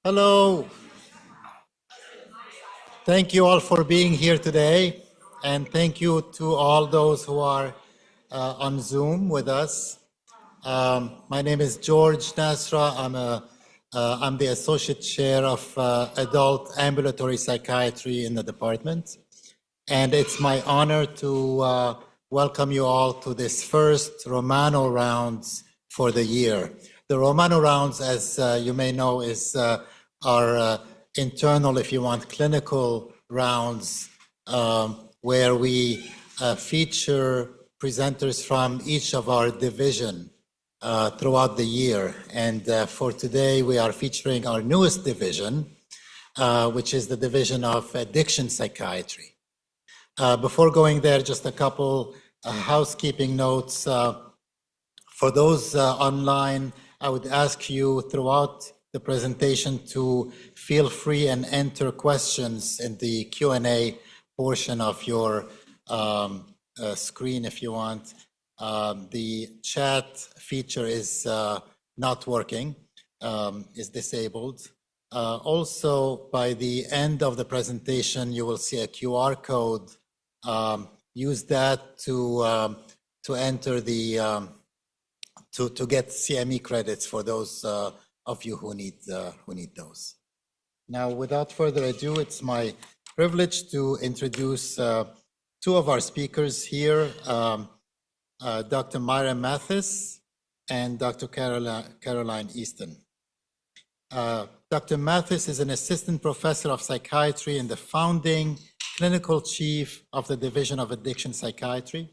Hello. Thank you all for being here today. And thank you to all those who are on Zoom with us. My name is George Nasra. I'm the Associate Chair of Adult Ambulatory Psychiatry in the department. And it's my honor to welcome you all to this first Romano rounds for the year. The Romano rounds, as you may know, is our internal, if you want, clinical rounds where we feature presenters from each of our division throughout the year. And for today, we are featuring our newest division, which is the Division of Addiction Psychiatry. Before going there, just a couple housekeeping notes. For those online, I would ask you throughout the presentation to feel free and enter questions in the Q&A portion of your screen if you want. The chat feature is not working, is disabled. Also, by the end of the presentation, you will see a QR code. Use that to enter the to get CME credits for those of you who need those. Now, without further ado, it's my privilege to introduce two of our speakers here, Dr. Myra Mathis and Dr. Caroline Easton. Dr. Mathis is an assistant professor of psychiatry and the founding clinical chief of the Division of Addiction Psychiatry.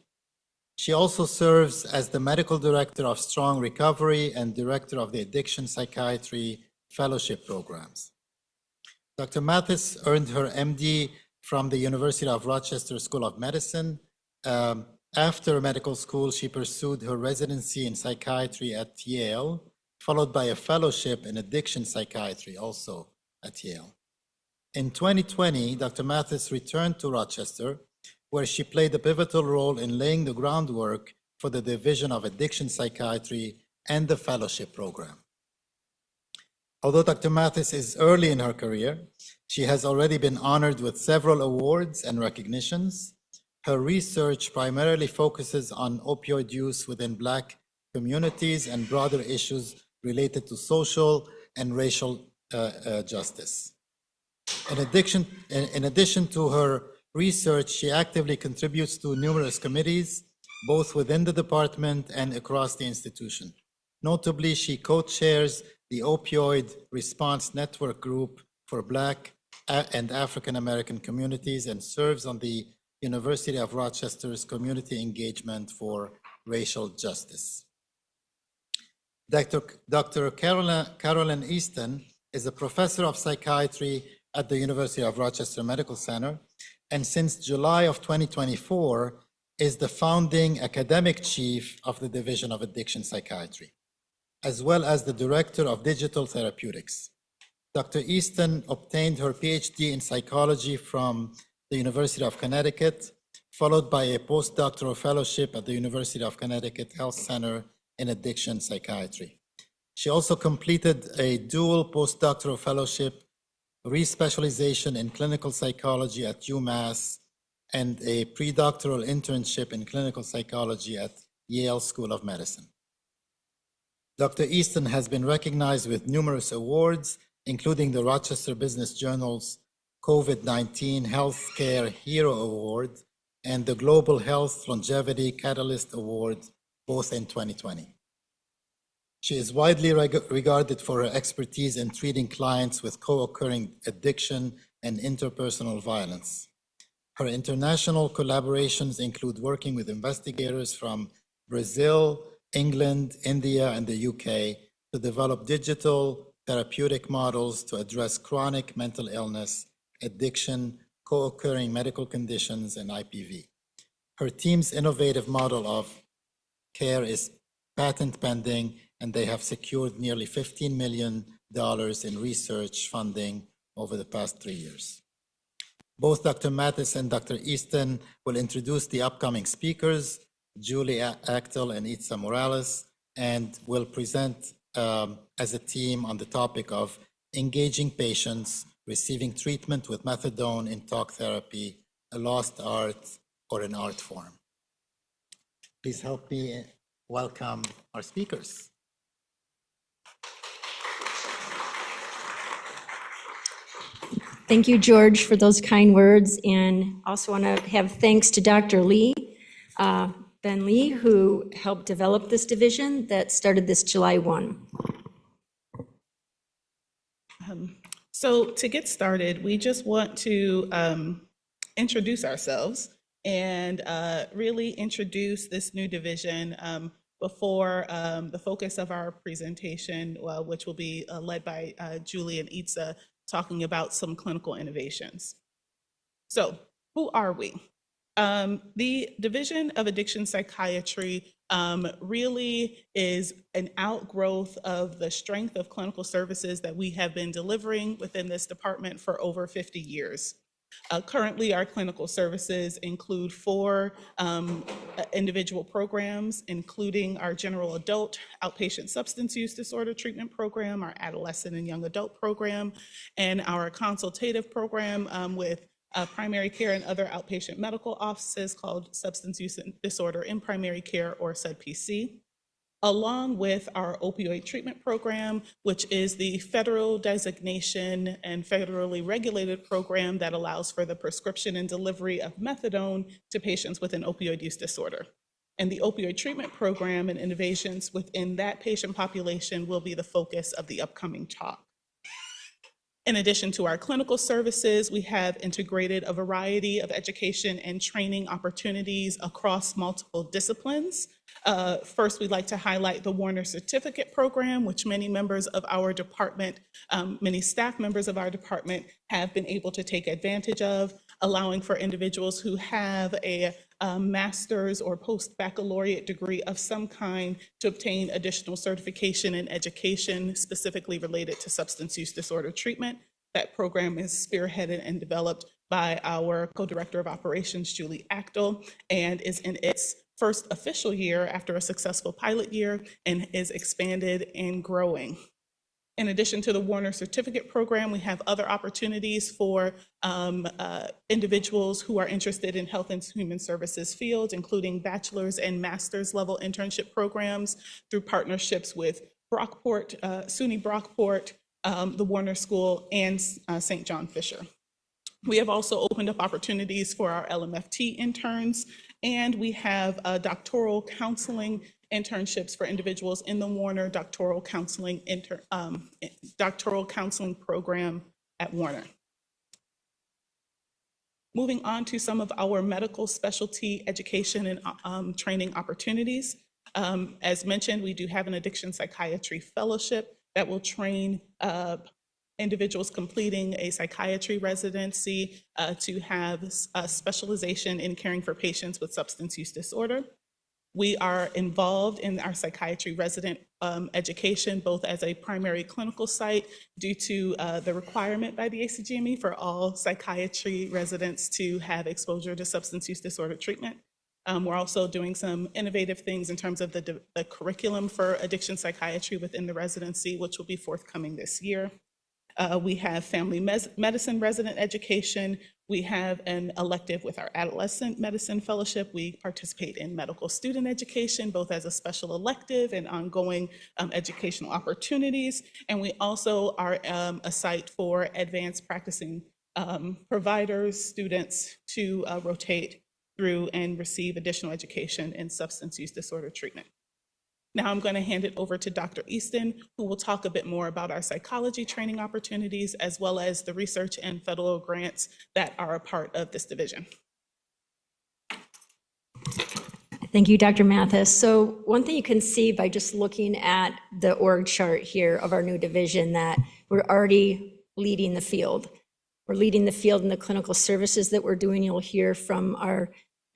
She also serves as the medical director of Strong Recovery and director of the Addiction Psychiatry Fellowship Programs. Dr. Mathis earned her MD from the University of Rochester School of Medicine. After medical school, she pursued her residency in psychiatry at Yale, followed by a fellowship in addiction psychiatry, also at Yale. In 2020, Dr. Mathis returned to Rochester, where she played a pivotal role in laying the groundwork for the Division of Addiction Psychiatry and the fellowship program. Although Dr. Mathis is early in her career, she has already been honored with several awards and recognitions. Her research primarily focuses on opioid use within Black communities and broader issues related to social and racial justice. In addition to her research, she actively contributes to numerous committees, both within the department and across the institution. Notably, she co-chairs the Opioid Response Network Group for Black and African American communities and serves on the University of Rochester's Community Engagement for Racial Justice. Dr. Caroline Easton is a professor of psychiatry at the University of Rochester Medical Center, and since July of 2024 is the founding academic chief of the Division of Addiction Psychiatry, as well as the director of digital therapeutics. Dr. Easton obtained her PhD in psychology from the University of Connecticut, followed by a postdoctoral fellowship at the University of Connecticut Health Center in Addiction Psychiatry. She also completed a dual postdoctoral fellowship, respecialization in clinical psychology at UMass, and a predoctoral internship in clinical psychology at Yale School of Medicine. Dr. Easton has been recognized with numerous awards, including the Rochester Business Journal's COVID-19 Healthcare Hero Award and the Global Health Longevity Catalyst Award, both in 2020. She is widely regarded for her expertise in treating clients with co-occurring addiction and interpersonal violence. Her international collaborations include working with investigators from Brazil, England, India, and the UK to develop digital therapeutic models to address chronic mental illness, addiction, co-occurring medical conditions, and IPV. Her team's innovative model of care is patent pending, and they have secured nearly $15 million in research funding over the past 3 years. Both Dr. Mathis and Dr. Easton will introduce the upcoming speakers, Julie Achtyl and Itza Morales, and will present as a team on the topic of engaging patients receiving treatment with methadone in talk therapy, a lost art, or an art form. Please help me welcome our speakers. Thank you, George, for those kind words, and also want to have thanks to Dr. Lee, Ben Lee, who helped develop this division that started this July 1. So to get started, we just want to introduce ourselves and really introduce this new division before the focus of our presentation, which will be led by Julie and Itza, talking about some clinical innovations. So who are we? The Division of Addiction Psychiatry really is an outgrowth of the strength of clinical services that we have been delivering within this department for over 50 years. Currently, our clinical services include 4 individual programs, including our general adult outpatient substance use disorder treatment program, our adolescent and young adult program, and our consultative program with primary care and other outpatient medical offices called Substance Use Disorder in Primary Care, or SUDPC, along with our opioid treatment program, which is the federal designation and federally regulated program that allows for the prescription and delivery of methadone to patients with an opioid use disorder. And the opioid treatment program and innovations within that patient population will be the focus of the upcoming talk. In addition to our clinical services, we have integrated a variety of education and training opportunities across multiple disciplines. First, we'd like to highlight the Warner Certificate Program, which many members of our department, many staff members of our department have been able to take advantage of, allowing for individuals who have a master's or post-baccalaureate degree of some kind to obtain additional certification and education specifically related to substance use disorder treatment. That program is spearheaded and developed by our co-director of operations, Julie Achtyl, and is in its first official year after a successful pilot year and is expanded and growing. In addition to the Warner Certificate Program, we have other opportunities for individuals who are interested in health and human services fields, including bachelor's and master's level internship programs through partnerships with Brockport, SUNY Brockport, the Warner School, and St. John Fisher. We have also opened up opportunities for our LMFT interns, and we have doctoral counseling internships for individuals in the Warner doctoral counseling program at Warner. Moving on to some of our medical specialty education and training opportunities. As mentioned, we do have an addiction psychiatry fellowship that will train individuals completing a psychiatry residency to have a specialization in caring for patients with substance use disorder. We are involved in our psychiatry resident education, both as a primary clinical site due to the requirement by the ACGME for all psychiatry residents to have exposure to substance use disorder treatment. We're also doing some innovative things in terms of the curriculum for addiction psychiatry within the residency, which will be forthcoming this year. We have family medicine resident education. We have an elective with our adolescent medicine fellowship. We participate in medical student education, both as a special elective and ongoing educational opportunities. And we also are a site for advanced practicing providers, students to rotate through and receive additional education in substance use disorder treatment. Now I'm going to hand it over to Dr. Easton, who will talk a bit more about our psychology training opportunities, as well as the research and federal grants that are a part of this division. Thank you, Dr. Mathis. So one thing you can see by just looking at the org chart here of our new division, that we're already leading the field. We're leading the field in the clinical services that we're doing. You'll hear from our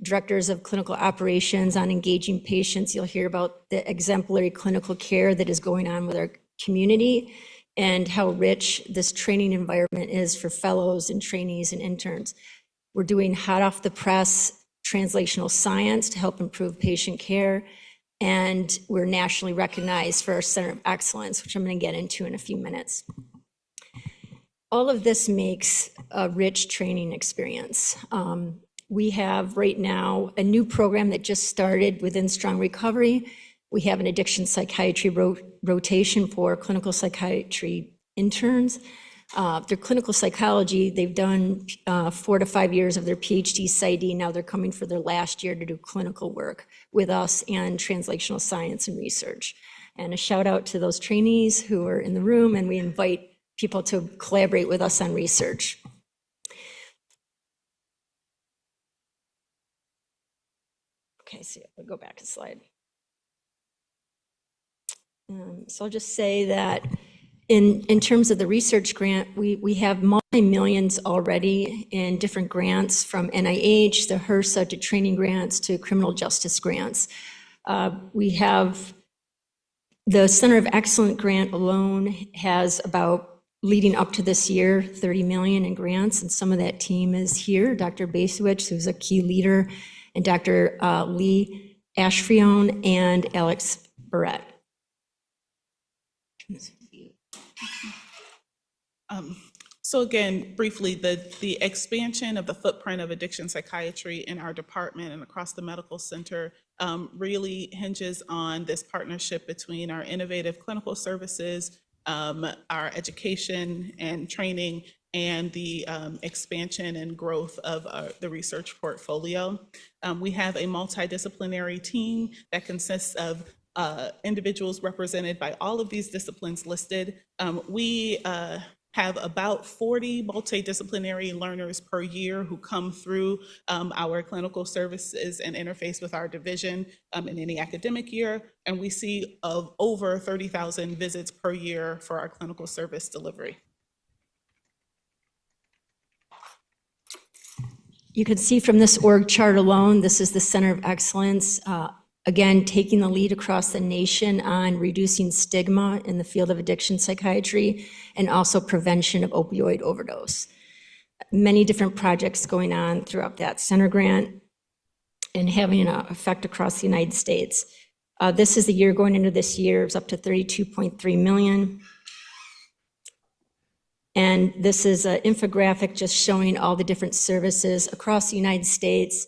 directors of clinical operations on engaging patients. You'll hear about the exemplary clinical care that is going on with our community and how rich this training environment is for fellows and trainees and interns. We're doing hot off the press translational science to help improve patient care. And we're nationally recognized for our Center of Excellence, which I'm going to get into in a few minutes. all of this makes a rich training experience. We have right now a new program that just started within Strong Recovery. We have an addiction psychiatry rotation for clinical psychiatry interns. Their clinical psychology, they've done 4 to 5 years of their PhD PsyD. Now they're coming for their last year to do clinical work with us and translational science and research. And a shout out to those trainees who are in the room, and we invite people to collaborate with us on research. Okay, so I'll go back a slide. So I'll just say that in terms of the research grant, we have multi-millions already in different grants, from NIH, the HRSA, to training grants, to criminal justice grants. We have the Center of Excellence grant alone has about, leading up to this year, 30 million in grants, and some of that team is here. Dr. Basewicz, who's a key leader, and Dr. Lee Ashfrion and Alex Barrett. So again, briefly, the expansion of the footprint of addiction psychiatry in our department and across the medical center really hinges on this partnership between our innovative clinical services, our education and training, and the expansion and growth of the research portfolio. We have a multidisciplinary team that consists of individuals represented by all of these disciplines listed. We have about 40 multidisciplinary learners per year who come through our clinical services and interface with our division in any academic year. And we see of over 30,000 visits per year for our clinical service delivery. You can see from this org chart alone, this is the Center of Excellence. Again, taking the lead across the nation on reducing stigma in the field of addiction psychiatry and also prevention of opioid overdose. Many different projects going on throughout that center grant and having an effect across the United States. This is the year going into this year, it's up to 32.3 million. And this is an infographic just showing all the different services across the United States.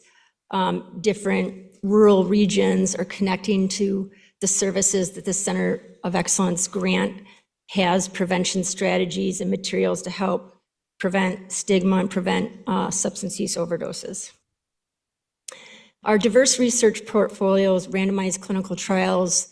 Different rural regions are connecting to the services that the Center of Excellence grant has, prevention strategies and materials to help prevent stigma and prevent substance use overdoses. Our diverse research portfolios randomized clinical trials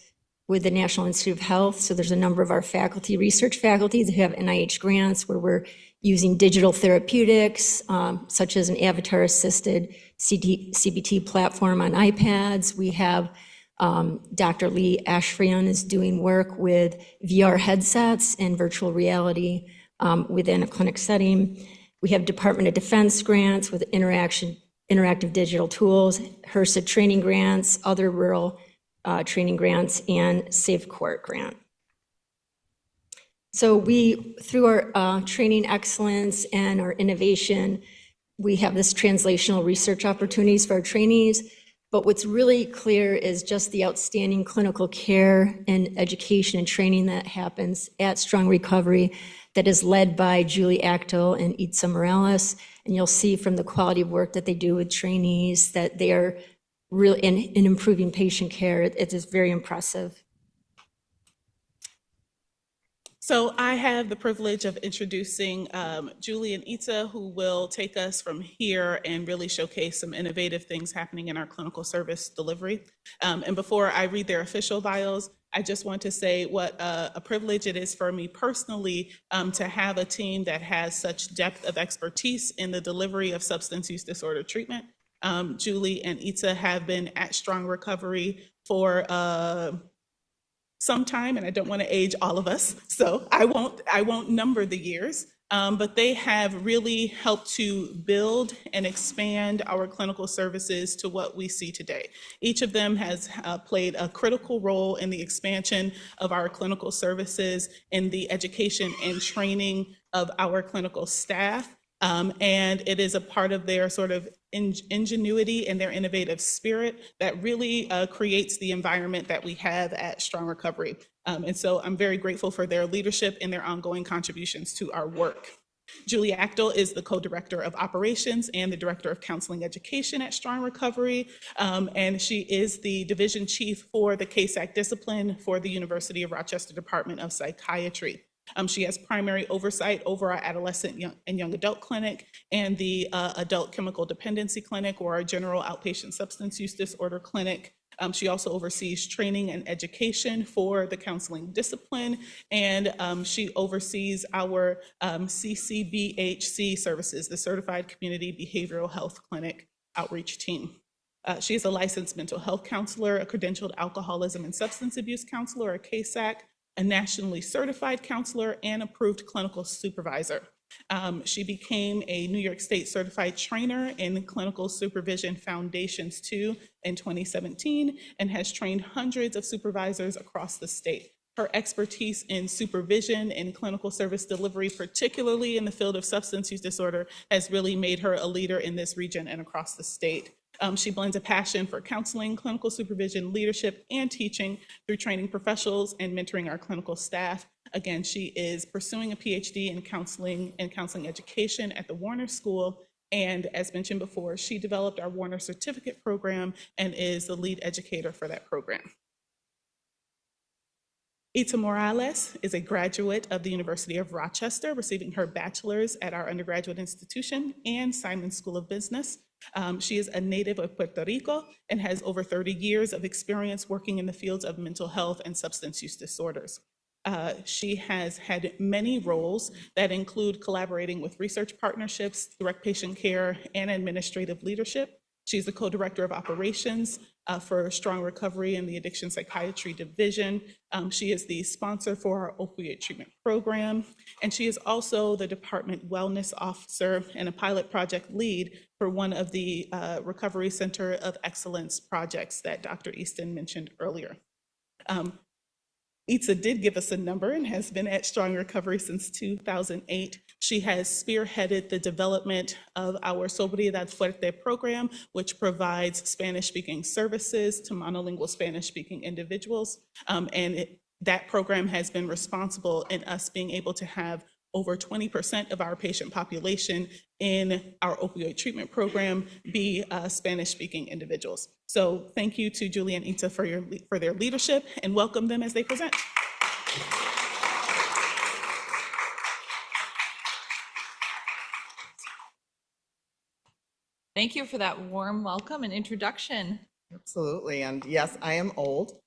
with the National Institute of Health. So there's a number of our faculty, research faculty, that have NIH grants where we're using digital therapeutics, such as an avatar-assisted CBT platform on iPads. We have Dr. Lee Ashfrion is doing work with VR headsets and virtual reality within a clinic setting. We have Department of Defense grants with interactive digital tools, HRSA training grants, other rural training grants, and Safe Court grant. So we, through our training excellence and our innovation, we have this translational research opportunities for our trainees. But what's really clear is just the outstanding clinical care and education and training that happens at Strong Recovery that is led by Julie Achtyl and Itza Morales. And you'll see from the quality of work that they do with trainees that they are really in improving patient care. It is very impressive. So I have the privilege of introducing Julie and Itza, who will take us from here and really showcase some innovative things happening in our clinical service delivery. And before I read their official bios, I just want to say what a privilege it is for me personally to have a team that has such depth of expertise in the delivery of substance use disorder treatment. Julie and Itza have been at Strong Recovery for some time, and I don't want to age all of us, so I won't number the years, but they have really helped to build and expand our clinical services to what we see today. Each of them has played a critical role in the expansion of our clinical services, in the education and training of our clinical staff, and it is a part of their sort of ingenuity and their innovative spirit that really creates the environment that we have at Strong Recovery. And so I'm very grateful for their leadership and their ongoing contributions to our work. Julie Achtyl is the co-director of operations and the director of counseling education at Strong Recovery, and she is the division chief for the CASAC discipline for the University of Rochester Department of Psychiatry. She has primary oversight over our adolescent and young adult clinic and the adult chemical dependency clinic, or our general outpatient substance use disorder clinic. She also oversees training and education for the counseling discipline, and she oversees our CCBHC services, the Certified Community Behavioral Health Clinic Outreach Team. She is a licensed mental health counselor, a credentialed alcoholism and substance abuse counselor, a CASAC, a nationally certified counselor, and approved clinical supervisor. She became a New York State certified trainer in clinical supervision foundations 2 in 2017 and has trained hundreds of supervisors across the state. Her expertise in supervision and clinical service delivery, particularly in the field of substance use disorder, has really made her a leader in this region and across the state. She blends a passion for counseling, clinical supervision, leadership, and teaching through training professionals and mentoring our clinical staff. Again, she is pursuing a PhD in counseling and counseling education at the Warner School. And as mentioned before, she developed our Warner Certificate program and is the lead educator for that program. Itza Morales is a graduate of the University of Rochester, receiving her bachelor's at our undergraduate institution and Simon School of Business. She is a native of Puerto Rico and has over 30 years of experience working in the fields of mental health and substance use disorders. She has had many roles that include collaborating with research partnerships, direct patient care, and administrative leadership. She's the co-director of operations for Strong Recovery in the Addiction Psychiatry Division. She is the sponsor for our opioid treatment program, and she is also the department wellness officer and a pilot project lead for one of the Recovery Center of Excellence projects that Dr. Easton mentioned earlier. Itza did give us a number and has been at Strong Recovery since 2008. She has spearheaded the development of our Sobriedad Fuerte program, which provides Spanish-speaking services to monolingual Spanish-speaking individuals. That program has been responsible in us being able to have over 20% of our patient population in our opioid treatment program be Spanish-speaking individuals. So thank you to Julie and Itza for their leadership, and welcome them as they present. Thank you for that warm welcome and introduction. Absolutely, and yes, I am old.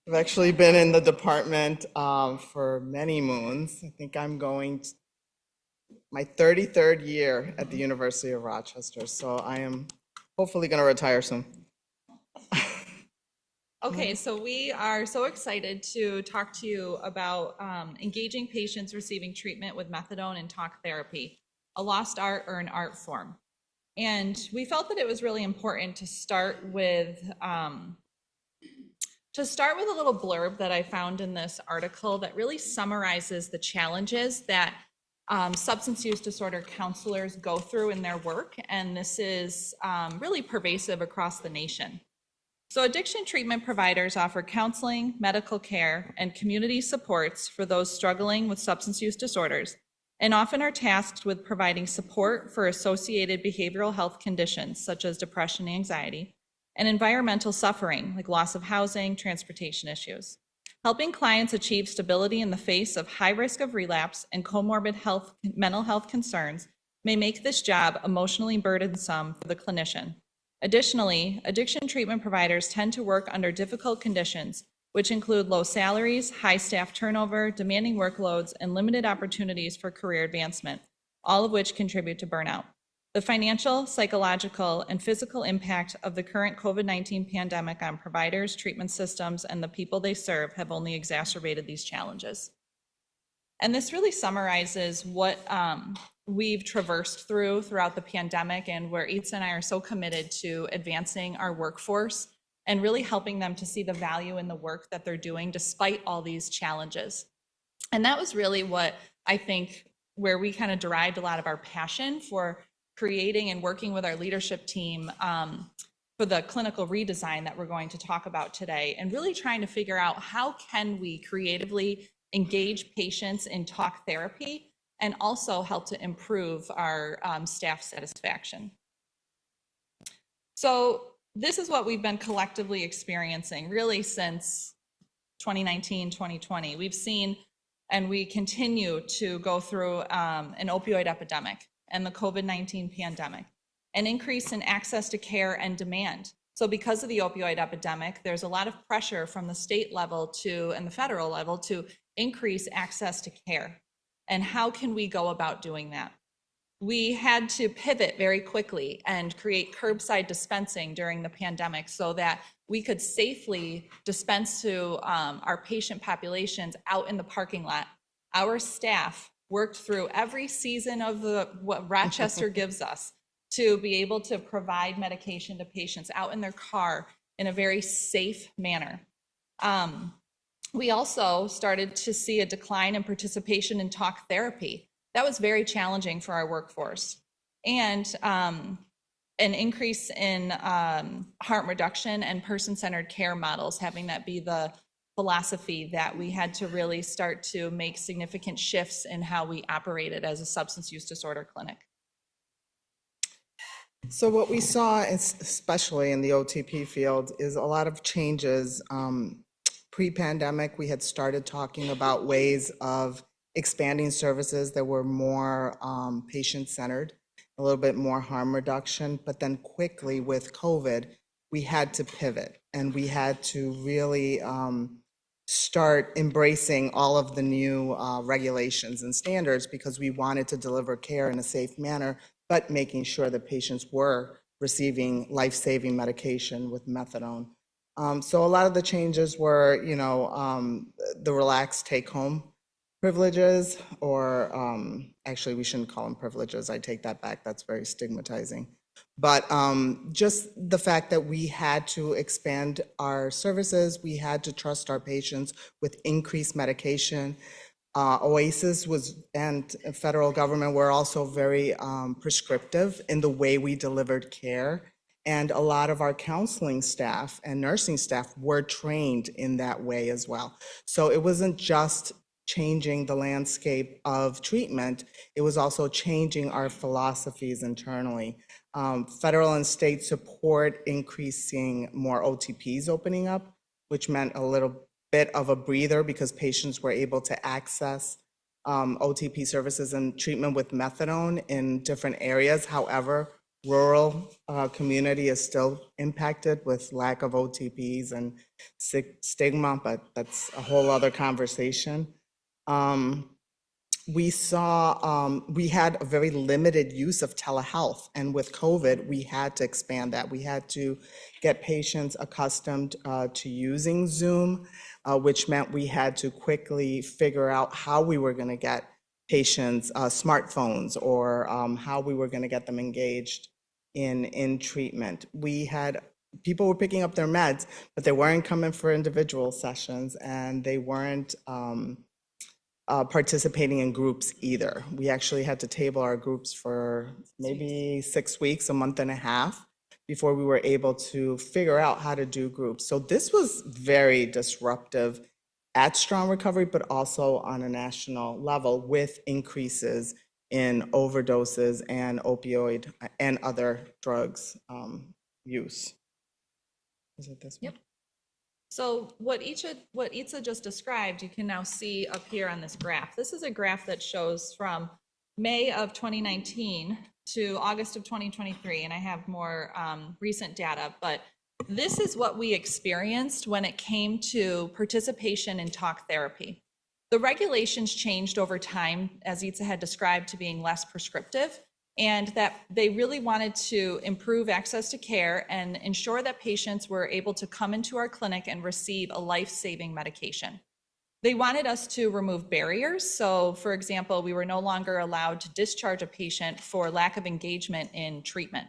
I've actually been in the department for many moons. I think I'm going to my 33rd year at the University of Rochester, so I am hopefully going to retire soon. Okay, so we are so excited to talk to you about engaging patients receiving treatment with methadone and talk therapy, a lost art or an art form. And we felt that it was really important to start with a little blurb that I found in this article that really summarizes the challenges that substance use disorder counselors go through in their work, and this is really pervasive across the nation. So addiction treatment providers offer counseling, medical care, and community supports for those struggling with substance use disorders, and often are tasked with providing support for associated behavioral health conditions such as depression and anxiety, and environmental suffering like loss of housing, transportation issues. Helping clients achieve stability in the face of high risk of relapse and comorbid mental health concerns may make this job emotionally burdensome for the clinician. Additionally, addiction treatment providers tend to work under difficult conditions, which include low salaries, high staff turnover, demanding workloads, and limited opportunities for career advancement, all of which contribute to burnout. The financial, psychological, and physical impact of the current COVID-19 pandemic on providers, treatment systems, and the people they serve have only exacerbated these challenges. And this really summarizes what we've traversed throughout the pandemic, and where Itza and I are so committed to advancing our workforce and really helping them to see the value in the work that they're doing despite all these challenges. And that was really what I think where we kind of derived a lot of our passion for creating and working with our leadership team for the clinical redesign that we're going to talk about today, and really trying to figure out how can we creatively engage patients in talk therapy and also help to improve our staff satisfaction. So this is what we've been collectively experiencing really since 2019, 2020. We've seen, and we continue to go through an opioid epidemic and the COVID-19 pandemic, an increase in access to care and demand. So because of the opioid epidemic, there's a lot of pressure from the state level and the federal level to increase access to care. And how can we go about doing that? We had to pivot very quickly and create curbside dispensing during the pandemic so that we could safely dispense to our patient populations out in the parking lot. Our staff worked through every season of what Rochester gives us to be able to provide medication to patients out in their car in a very safe manner. We also started to see a decline in participation in talk therapy. That was very challenging for our workforce. And an increase in harm reduction and person-centered care models, having that be the philosophy that we had to really start to make significant shifts in how we operated as a substance use disorder clinic. So what we saw, especially in the OTP field, is a lot of changes. Pre-pandemic, we had started talking about ways of expanding services that were more patient-centered, a little bit more harm reduction, but then quickly with COVID, we had to pivot and we had to really start embracing all of the new regulations and standards because we wanted to deliver care in a safe manner, but making sure that patients were receiving life-saving medication with methadone. So a lot of the changes were, the relaxed take-home privileges, or actually we shouldn't call them privileges. I take that back. That's very stigmatizing. But just the fact that we had to expand our services, we had to trust our patients with increased medication. OASIS and federal government were also very prescriptive in the way we delivered care. And a lot of our counseling staff and nursing staff were trained in that way as well. So it wasn't just changing the landscape of treatment, it was also changing our philosophies internally. Federal and state support increasing more OTPs opening up, which meant a little bit of a breather because patients were able to access OTP services and treatment with methadone in different areas. However, rural community is still impacted with lack of OTPs and stigma, but that's a whole other conversation. We saw, we had a very limited use of telehealth, and with COVID, we had to expand that. We had to get patients accustomed to using Zoom, which meant we had to quickly figure out how we were gonna get patients smartphones or how we were gonna get them engaged in treatment. People were picking up their meds, but they weren't coming for individual sessions, and they weren't participating in groups either. We actually had to table our groups for maybe 6 weeks, a month and a half, before we were able to figure out how to do groups. So this was very disruptive at Strong Recovery, but also on a national level with increases in overdoses and opioid and other drugs use. Is it this one? Yep. So what Itza just described, you can now see up here on this graph. This is a graph that shows from May of 2019 to August of 2023, and I have more recent data, but this is what we experienced when it came to participation in talk therapy. The regulations changed over time, as Itza had described, to being less prescriptive, and that they really wanted to improve access to care and ensure that patients were able to come into our clinic and receive a life-saving medication. They wanted us to remove barriers. So, for example, we were no longer allowed to discharge a patient for lack of engagement in treatment.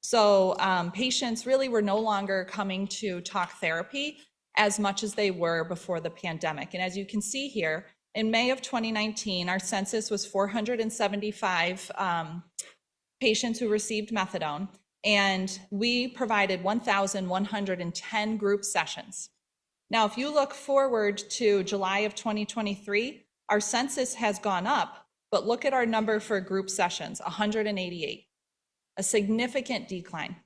So patients really were no longer coming to talk therapy as much as they were before the pandemic. And as you can see here, in May of 2019, our census was 475 patients who received methadone, and we provided 1,110 group sessions. Now, if you look forward to July of 2023, our census has gone up, But look at our number for group sessions, 188, a significant decline.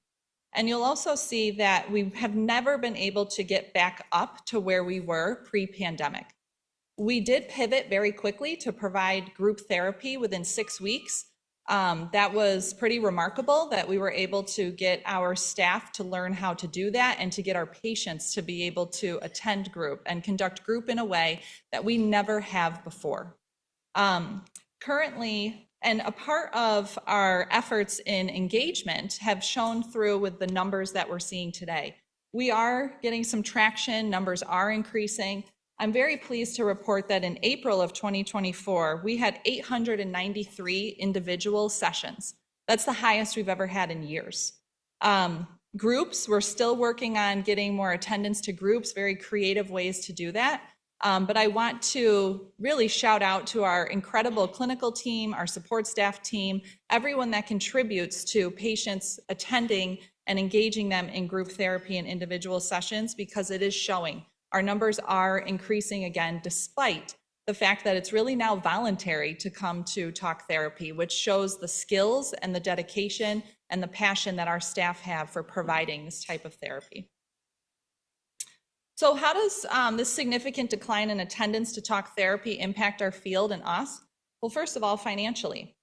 And you'll also see that we have never been able to get back up to where we were pre-pandemic. We did pivot very quickly to provide group therapy within 6 weeks. That was pretty remarkable that we were able to get our staff to learn how to do that and to get our patients to be able to attend group and conduct group in a way that we never have before. Currently, and a part of our efforts in engagement have shown through with the numbers that we're seeing today. We are getting some traction, numbers are increasing. I'm very pleased to report that in April of 2024, we had 893 individual sessions. That's the highest we've ever had in years. Groups, we're still working on getting more attendance to groups, very creative ways to do that. But I want to really shout out to our incredible clinical team, our support staff team, everyone that contributes to patients attending and engaging them in group therapy and individual sessions, because it is showing. Our numbers are increasing again, despite the fact that it's really now voluntary to come to talk therapy, which shows the skills and the dedication and the passion that our staff have for providing this type of therapy. So how does this significant decline in attendance to talk therapy impact our field and us? Well, first of all, financially,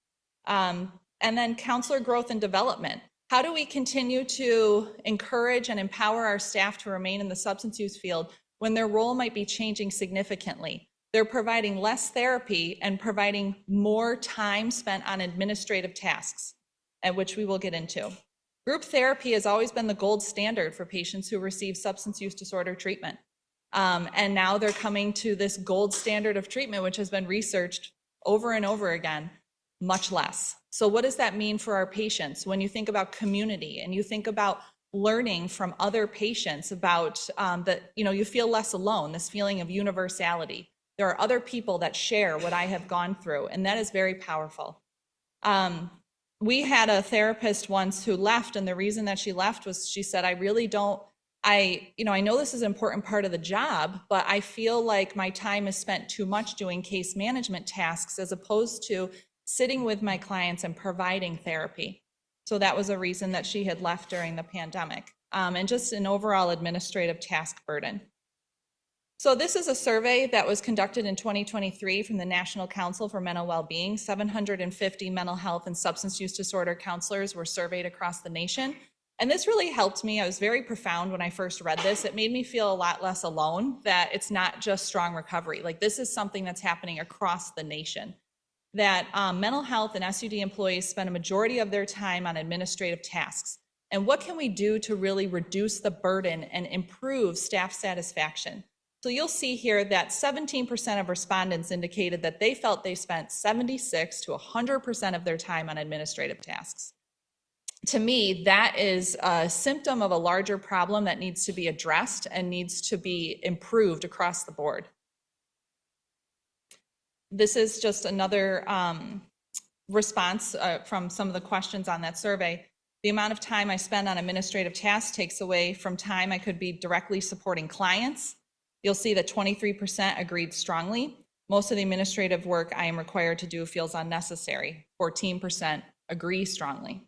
and then counselor growth and development. How do we continue to encourage and empower our staff to remain in the substance use field when their role might be changing significantly? They're providing less therapy and providing more time spent on administrative tasks, at which we will get into. Group therapy has always been the gold standard for patients who receive substance use disorder treatment. And now they're coming to this gold standard of treatment, which has been researched over and over again, much less. So what does that mean for our patients? When you think about community and you think about learning from other patients about that, you feel less alone, this feeling of universality. There are other people that share what I have gone through, and that is very powerful. We had a therapist once who left, and the reason that she left was she said, I know this is an important part of the job, but I feel like my time is spent too much doing case management tasks as opposed to sitting with my clients and providing therapy. So that was a reason that she had left during the pandemic, and just an overall administrative task burden. So this is a survey that was conducted in 2023 from the National Council for Mental Wellbeing. 750 mental health and substance use disorder counselors were surveyed across the nation. And this really helped me. I was very profound when I first read this. It made me feel a lot less alone, that it's not just strong recovery. Like, this is something that's happening across the nation. That mental health and SUD employees spend a majority of their time on administrative tasks. And what can we do to really reduce the burden and improve staff satisfaction? So you'll see here that 17% of respondents indicated that they felt they spent 76 to 100% of their time on administrative tasks. To me, that is a symptom of a larger problem that needs to be addressed and needs to be improved across the board. This is just another response from some of the questions on that survey. The amount of time I spend on administrative tasks takes away from time I could be directly supporting clients. You'll see that 23% agreed strongly. Most of the administrative work I am required to do feels unnecessary. 14% agree strongly.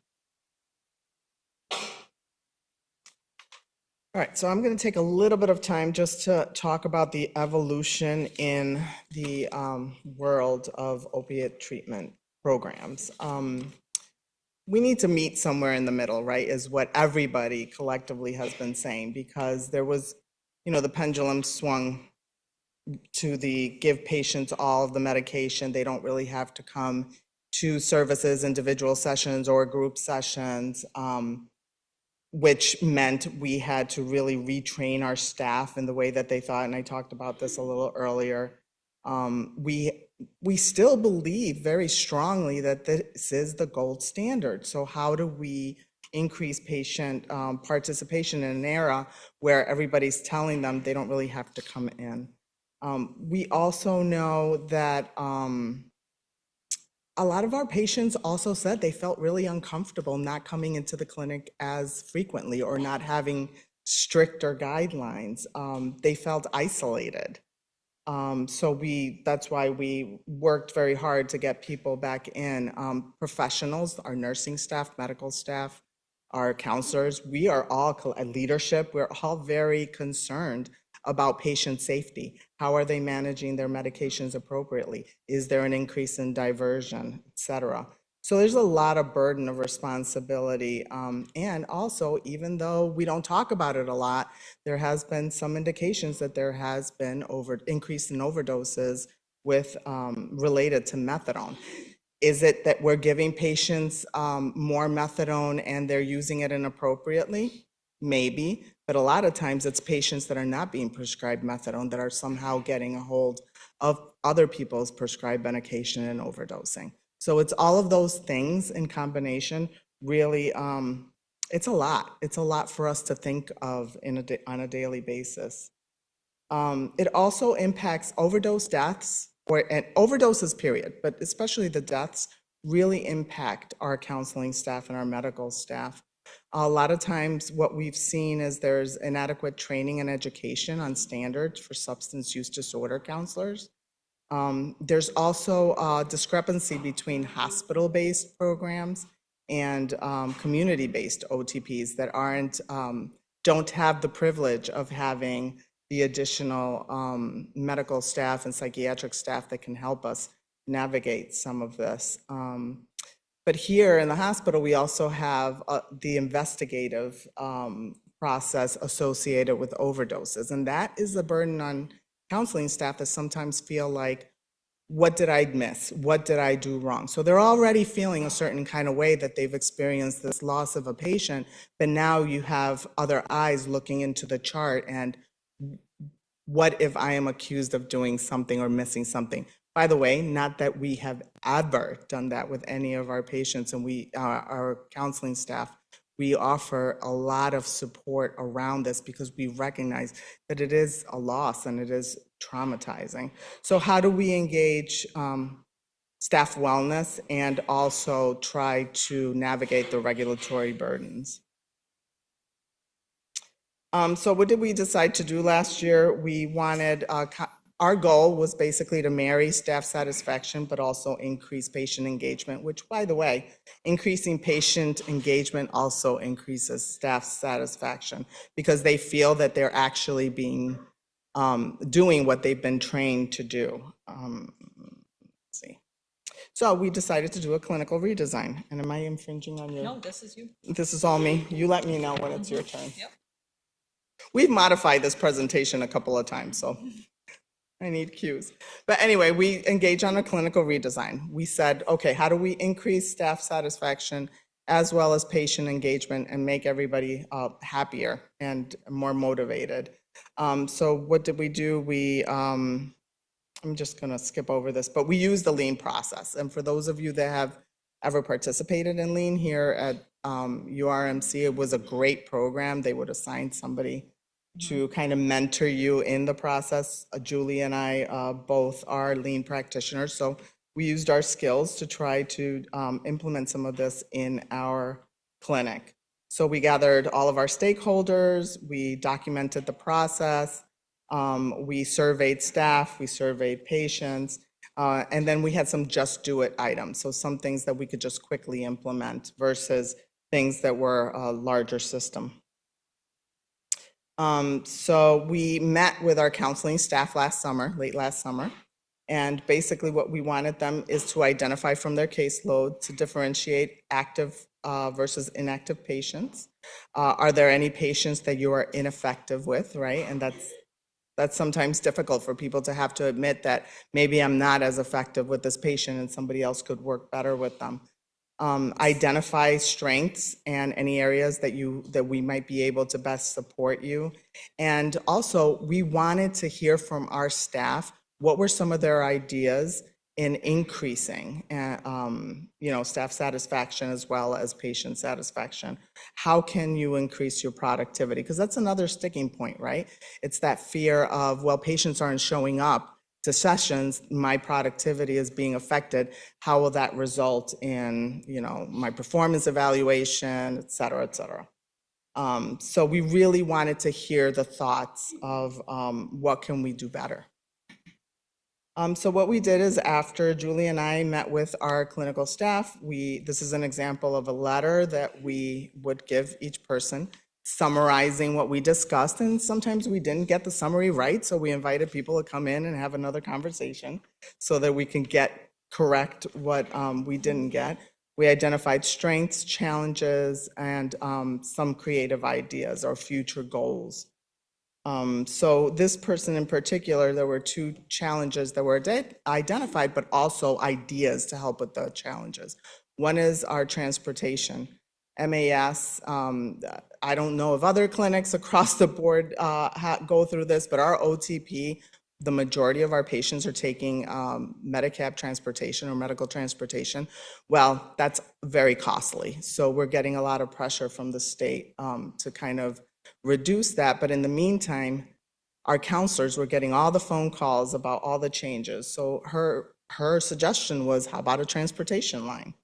All right, so I'm going to take a little bit of time just to talk about the evolution in the world of opiate treatment programs. We need to meet somewhere in the middle, right, is what everybody collectively has been saying, because there was, the pendulum swung to the give patients all of the medication. They don't really have to come to services, individual sessions or group sessions, which meant we had to really retrain our staff in the way that they thought. And I talked about this a little earlier. We still believe very strongly that this is the gold standard. So how do we increase patient participation in an era where everybody's telling them they don't really have to come in? We also know that a lot of our patients also said they felt really uncomfortable not coming into the clinic as frequently or not having stricter guidelines. They felt isolated. So that's why we worked very hard to get people back in. Professionals, our nursing staff, medical staff, our counselors, we are all, leadership, we're all very concerned about patient safety. How are they managing their medications appropriately? Is there an increase in diversion, et cetera? So there's a lot of burden of responsibility. And also, even though we don't talk about it a lot, there has been some indications that there has been increase in overdoses with related to methadone. Is it that we're giving patients more methadone and they're using it inappropriately? Maybe, but a lot of times it's patients that are not being prescribed methadone that are somehow getting a hold of other people's prescribed medication and overdosing. So it's all of those things in combination. Really, it's a lot. It's a lot for us to think of on a daily basis. It also impacts overdose deaths, and overdoses period, but especially the deaths really impact our counseling staff and our medical staff. A lot of times what we've seen is there's inadequate training and education on standards for substance use disorder counselors. There's also a discrepancy between hospital-based programs and community-based OTPs that don't have the privilege of having the additional medical staff and psychiatric staff that can help us navigate some of this. But here in the hospital, we also have the investigative process associated with overdoses, and that is a burden on counseling staff that sometimes feel like, what did I miss? What did I do wrong? So they're already feeling a certain kind of way that they've experienced this loss of a patient, but now you have other eyes looking into the chart and what if I am accused of doing something or missing something? By the way, not that we have ever done that with any of our patients, and our counseling staff, we offer a lot of support around this because we recognize that it is a loss and it is traumatizing. So how do we engage staff wellness and also try to navigate the regulatory burdens? So what did we decide to do last year? We wanted, our goal was basically to marry staff satisfaction, but also increase patient engagement, which, by the way, increasing patient engagement also increases staff satisfaction because they feel that they're actually doing what they've been trained to do. Let's see. So we decided to do a clinical redesign. And am I infringing on your? No, this is you. This is all me. You let me know when it's your turn. Yep. We've modified this presentation a couple of times, so I need cues. But anyway, we engaged on a clinical redesign. We said, okay, how do we increase staff satisfaction as well as patient engagement and make everybody happier and more motivated? So what did we do? I'm just gonna skip over this, but we used the lean process. And for those of you that have ever participated in lean here at URMC, it was a great program. They would assign somebody to kind of mentor you in the process. Julie and I both are lean practitioners, so we used our skills to try to implement some of this in our clinic. So we gathered all of our stakeholders, we documented the process, we surveyed staff, we surveyed patients, and then we had some just do it items. So some things that we could just quickly implement versus things that were a larger system. So we met with our counseling staff late last summer, and basically what we wanted them is to identify from their caseload to differentiate active versus inactive patients. Are there any patients that you are ineffective with, right? And that's sometimes difficult for people to have to admit that maybe I'm not as effective with this patient and somebody else could work better with them. Identify strengths and any areas that we might be able to best support you. And also, we wanted to hear from our staff, what were some of their ideas in increasing staff satisfaction as well as patient satisfaction. How can you increase your productivity? Because that's another sticking point, right? It's that fear of, well, patients aren't showing up to sessions, my productivity is being affected. How will that result in, my performance evaluation, et cetera, et cetera. So we really wanted to hear the thoughts of what can we do better. So what we did is after Julie and I met with our clinical staff, this is an example of a letter that we would give each person summarizing what we discussed. And sometimes we didn't get the summary right, so we invited people to come in and have another conversation so that we can correct what we didn't get. We identified strengths, challenges, and some creative ideas or future goals. So this person in particular, there were 2 challenges that were identified, but also ideas to help with the challenges. One is our transportation. MAS, I don't know if other clinics across the board go through this, but our OTP, the majority of our patients are taking Medi-Cab transportation or medical transportation. Well, that's very costly. So we're getting a lot of pressure from the state to kind of reduce that. But in the meantime, our counselors were getting all the phone calls about all the changes. So her suggestion was, how about a transportation line?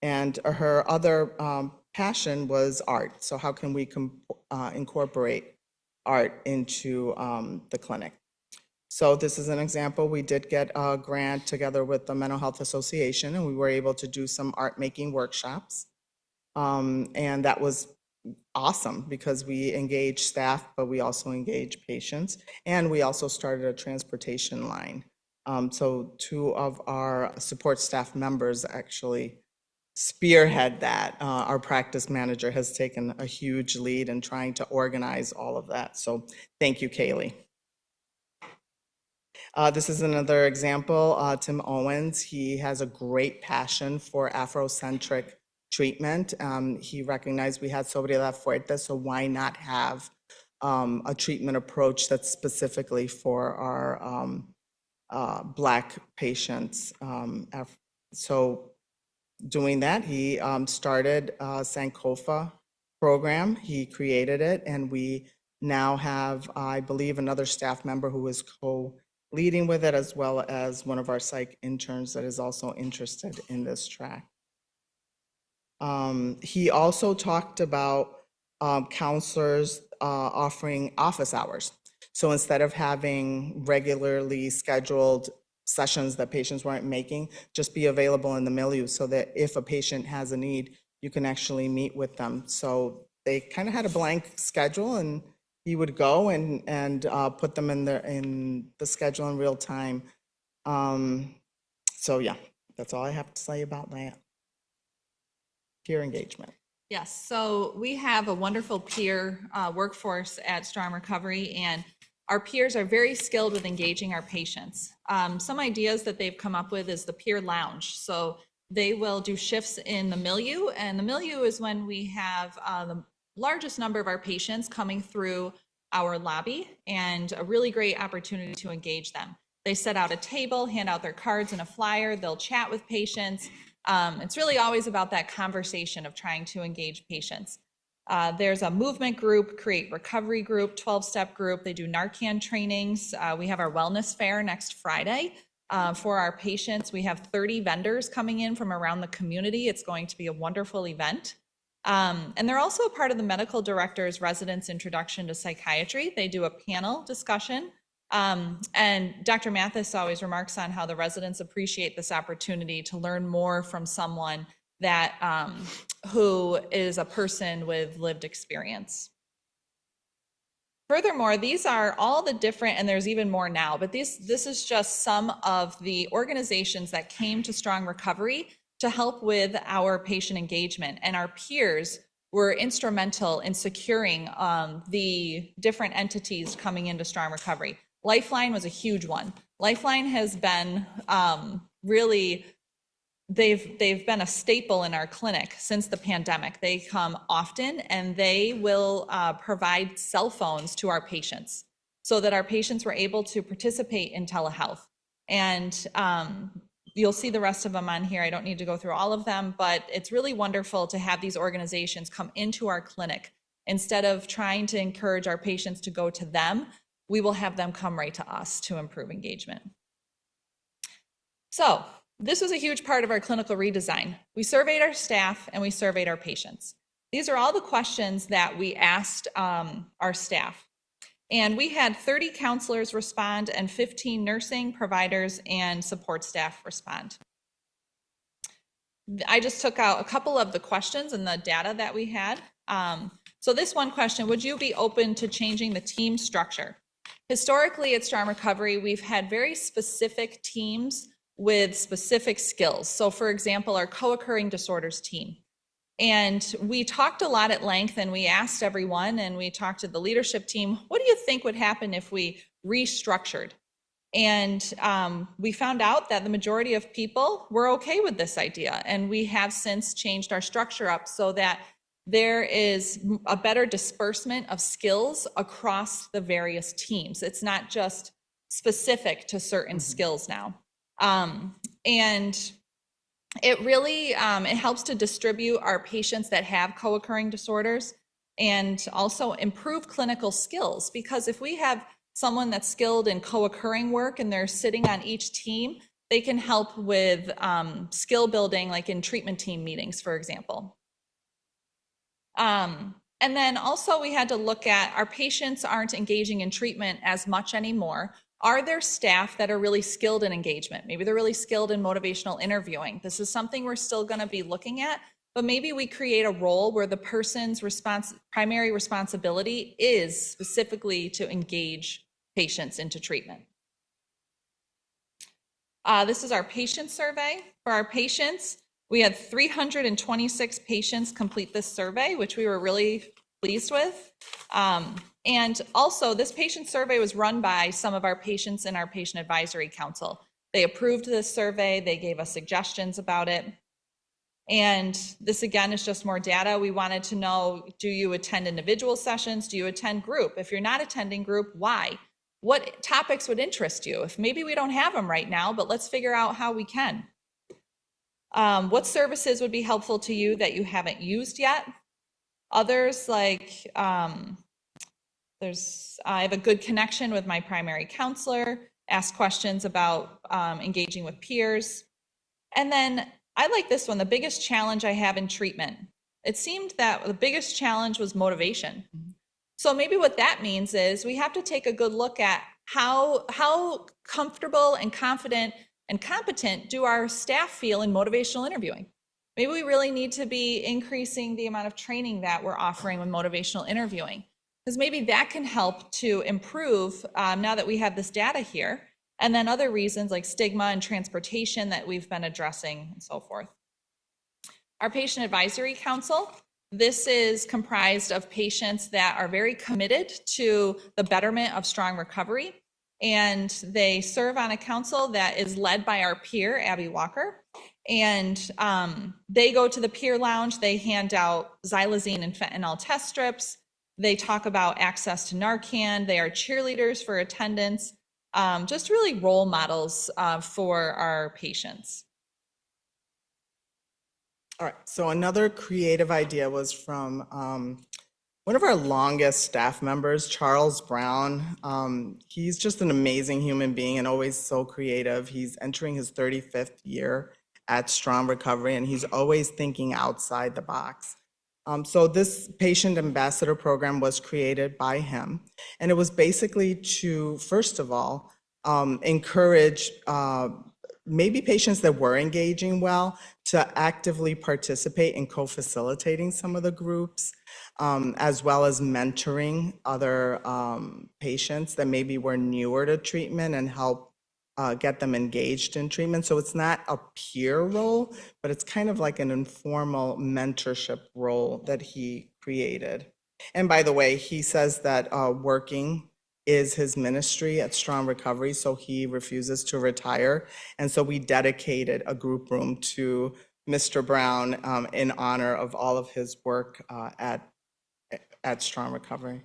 And her other passion was art. So how can we incorporate art into the clinic? So this is an example. We did get a grant together with the Mental Health Association, and we were able to do some art making workshops. And that was awesome because we engaged staff, but we also engaged patients, and we also started a transportation line. So 2 of our support staff members actually spearhead that. Our practice manager has taken a huge lead in trying to organize all of that. So thank you, Kaylee. This is another example. Tim Owens, he has a great passion for Afrocentric treatment. He recognized we had Sobriedad Fuerte, so why not have a treatment approach that's specifically for our Black patients. So doing that, he started a Sankofa program. He created it, and we now have, I believe, another staff member who is co-leading with it, as well as one of our psych interns that is also interested in this track. He also talked about counselors offering office hours. So instead of having regularly scheduled sessions that patients weren't making, just be available in the milieu so that if a patient has a need, you can actually meet with them. So they kind of had a blank schedule, and he would go and put them in the schedule in real time. So yeah, that's all I have to say about that. Peer engagement. Yes, so we have a wonderful peer workforce at Strong Recovery, and our peers are very skilled with engaging our patients. Some ideas that they've come up with is the peer lounge. So they will do shifts in the milieu, and the milieu is when we have the largest number of our patients coming through our lobby, and a really great opportunity to engage them. They set out a table, hand out their cards and a flyer, they'll chat with patients. It's really always about that conversation of trying to engage patients. There's a movement group, create recovery group, 12-step group. They do Narcan trainings. We have our wellness fair next Friday for our patients. We have 30 vendors coming in from around the community. It's going to be a wonderful event. And they're also a part of the medical director's residence introduction to psychiatry. They do a panel discussion. And Dr. Mathis always remarks on how the residents appreciate this opportunity to learn more from someone that who is a person with lived experience. Furthermore, these are all the different, and there's even more now, but this is just some of the organizations that came to Strong Recovery to help with our patient engagement, and our peers were instrumental in securing the different entities coming into Strong Recovery. Lifeline was a huge one. Lifeline has been really, they've been a staple in our clinic since the pandemic. They come often, and they will provide cell phones to our patients so that our patients were able to participate in telehealth. And you'll see the rest of them on here. I don't need to go through all of them, but it's really wonderful to have these organizations come into our clinic. Instead of trying to encourage our patients to go to them, we will have them come right to us to improve engagement. So this was a huge part of our clinical redesign. We surveyed our staff and we surveyed our patients. These are all the questions that we asked our staff. And we had 30 counselors respond and 15 nursing providers and support staff respond. I just took out a couple of the questions and the data that we had. So this one question, would you be open to changing the team structure? Historically at Strong Recovery, we've had very specific teams with specific skills. So for example, our co-occurring disorders team. And we talked a lot at length and we asked everyone and we talked to the leadership team, what do you think would happen if we restructured? And we found out that the majority of people were okay with this idea. And we have since changed our structure up so that there is a better disbursement of skills across the various teams. It's not just specific to certain skills now. And it really, it helps to distribute our patients that have co-occurring disorders and also improve clinical skills. Because if we have someone that's skilled in co-occurring work and they're sitting on each team, they can help with skill building, like in treatment team meetings, for example. And then also we had to look at our patients aren't engaging in treatment as much anymore. Are there staff that are really skilled in engagement? Maybe they're really skilled in motivational interviewing. This is something we're still going to be looking at, but maybe we create a role where the person's primary responsibility is specifically to engage patients into treatment. This is our patient survey. For our patients, we had 326 patients complete this survey, which we were really pleased with. And also, this patient survey was run by some of our patients in our patient advisory council. They approved this survey. They gave us suggestions about it. And this, again, is just more data. We wanted to know, do you attend individual sessions? Do you attend group? If you're not attending group, why? What topics would interest you? If maybe we don't have them right now, but let's figure out how we can. What services would be helpful to you that you haven't used yet? Others, like I have a good connection with my primary counselor, ask questions about engaging with peers. And then I like this one, the biggest challenge I have in treatment. It seemed that the biggest challenge was motivation. So maybe what that means is we have to take a good look at how comfortable and confident and competent do our staff feel in motivational interviewing. Maybe we really need to be increasing the amount of training that we're offering with motivational interviewing, because maybe that can help to improve now that we have this data here. And then other reasons like stigma and transportation that we've been addressing and so forth. Our patient advisory council, this is comprised of patients that are very committed to the betterment of strong recovery. And they serve on a council that is led by our peer, Abby Walker. And they go to the peer lounge, they hand out xylazine and fentanyl test strips. They talk about access to Narcan. They are cheerleaders for attendance, just really role models for our patients. All right, so another creative idea was from one of our longest staff members, Charles Brown. He's just an amazing human being and always so creative. He's entering his 35th year at Strong Recovery, and he's always thinking outside the box. So this patient ambassador program was created by him, and it was basically to, first of all, encourage maybe patients that were engaging well to actively participate in co-facilitating some of the groups, as well as mentoring other patients that maybe were newer to treatment and help get them engaged in treatment. So it's not a peer role, but it's kind of like an informal mentorship role that he created. And by the way, he says that working is his ministry at Strong Recovery, so he refuses to retire. And so we dedicated a group room to Mr. Brown in honor of all of his work at Strong Recovery.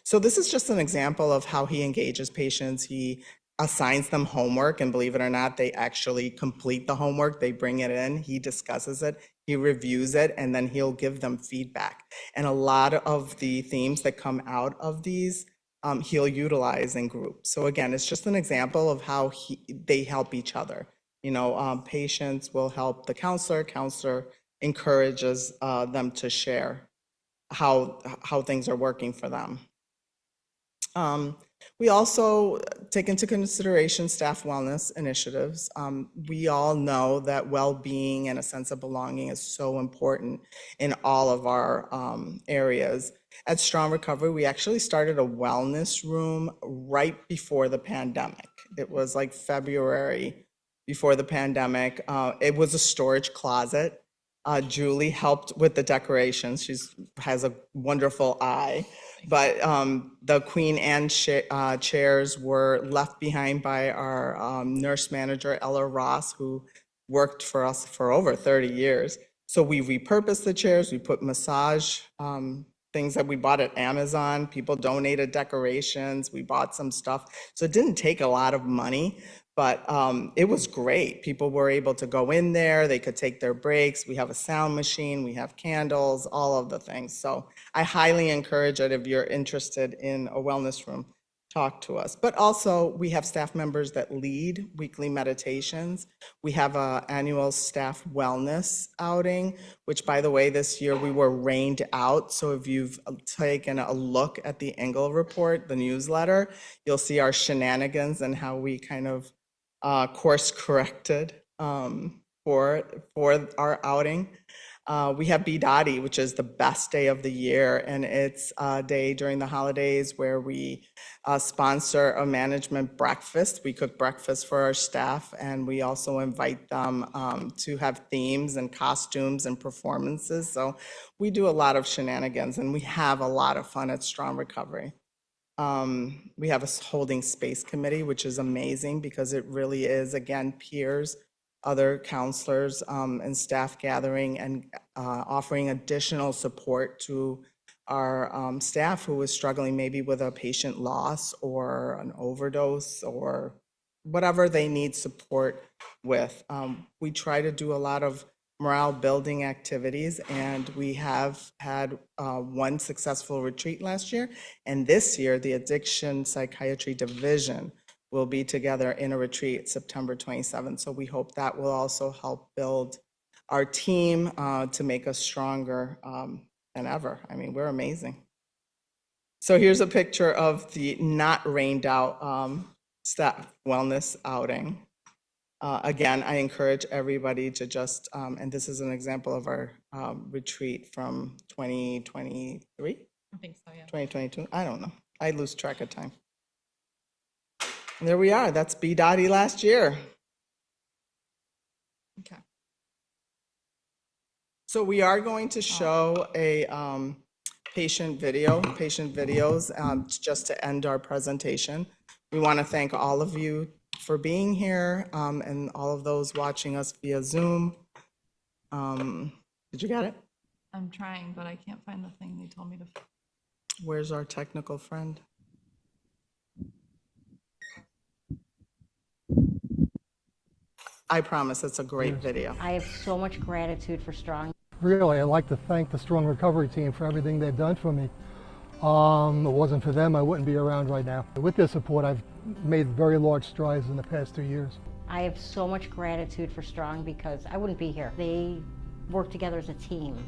So this is just an example of how he engages patients. He assigns them homework, and believe it or not, they actually complete the homework. They bring it in, he discusses it, he reviews it, and then he'll give them feedback. And a lot of the themes that come out of these he'll utilize in groups. So again, it's just an example of how they help each other. You know, patients will help the counselor encourages them to share how things are working for them. We also take into consideration staff wellness initiatives. We all know that well-being and a sense of belonging is so important in all of our areas. At Strong Recovery, we actually started a wellness room right before the pandemic. It was like February before the pandemic. It was a storage closet. Julie helped with the decorations. She has a wonderful eye. But the Queen Anne chairs were left behind by our nurse manager, Ella Ross, who worked for us for over 30 years. So we repurposed the chairs. We put massage things that we bought at Amazon. People donated decorations. We bought some stuff. So it didn't take a lot of money, but it was great. People were able to go in there. They could take their breaks. We have a sound machine. We have candles, all of the things. So I highly encourage it if you're interested in a wellness room, talk to us. But also we have staff members that lead weekly meditations. We have an annual staff wellness outing, which by the way, this year we were rained out. So if you've taken a look at the Engel report, the newsletter, you'll see our shenanigans and how we kind of course corrected for our outing. We have B-Dotty, which is the best day of the year, and it's a day during the holidays where we sponsor a management breakfast. We cook breakfast for our staff, and we also invite them to have themes and costumes and performances. So we do a lot of shenanigans, and we have a lot of fun at Strong Recovery. We have a holding space committee, which is amazing because it really is, again, peers, other counselors, and staff gathering and offering additional support to our staff who is struggling maybe with a patient loss or an overdose or whatever they need support with. We try to do a lot of morale building activities, and we have had one successful retreat last year, and this year the Addiction Psychiatry Division will be together in a retreat September 27th. So we hope that will also help build our team to make us stronger than ever. I mean, we're amazing. So here's a picture of the not rained out staff wellness outing. Again, I encourage everybody to just, and this is an example of our retreat from 2023? I think so, yeah. 2022? I don't know. I lose track of time. And there we are. That's B-Dotty last year. Okay. So we are going to show a patient videos just to end our presentation. We want to thank all of you for being here and all of those watching us via Zoom. Did you get it? I'm trying, but I can't find the thing they told me to. Where's our technical friend? I promise it's a great video. I have so much gratitude for Strong. Really, I'd like to thank the Strong Recovery team for everything they've done for me. If it wasn't for them, I wouldn't be around right now. With their support, I've made very large strides in the past 2 years. I have so much gratitude for Strong because I wouldn't be here. They work together as a team,